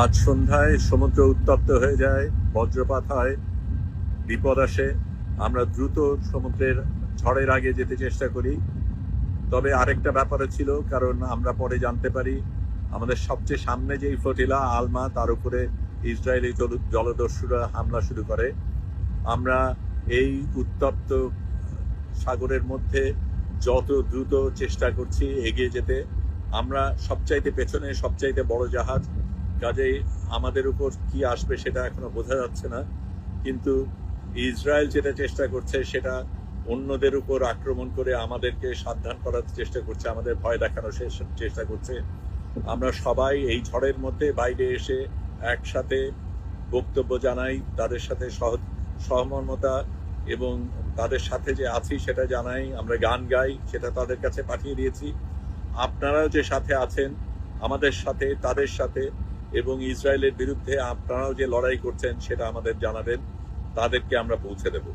আজ সন্ধ্যায় সমুদ্র উত্তপ্ত হয়ে যায়, বজ্রপাত হয়, বিপদ আসে। আমরা দ্রুত সমুদ্রের ঝড়ের আগে যেতে চেষ্টা করি। তবে আরেকটা ব্যাপারে ছিল, কারণ আমরা পরে জানতে পারি আমাদের সবচেয়ে সামনে যেই ফ্লোটিলা আলমা, তার উপরে ইসরায়েলি জলদস্যুরা হামলা শুরু করে। আমরা এই উত্তপ্ত সাগরের মধ্যে যত দ্রুত চেষ্টা করছি এগিয়ে যেতে। আমরা সবচাইতে পেছনে, সবচাইতে বড় জাহাজ, কাজেই আমাদের উপর কি আসবে সেটা এখনো বোঝা যাচ্ছে না। কিন্তু ইসরায়েল যেটা চেষ্টা করছে সেটা অন্যদের উপর আক্রমণ করে আমাদেরকে সাবধান করার চেষ্টা করছে, আমাদের ভয় দেখানোর চেষ্টা করছে। আমরা সবাই এই ঝড়ের মধ্যে বাইরে এসে একসাথে বক্তব্য জানাই, তাদের সাথে সহমর্মতা এবং তাদের সাথে যে আছি সেটা জানাই। আমরা গান গাই, সেটা তাদের কাছে পাঠিয়ে দিয়েছি। আপনারাও যে সাথে আছেন আমাদের সাথে, তাদের সাথে, এবং ইসরায়েলের বিরুদ্ধে আপনারাও যে লড়াই করছেন সেটা আমাদের জানাবেন, তাদেরকে আমরা পৌঁছে দেব।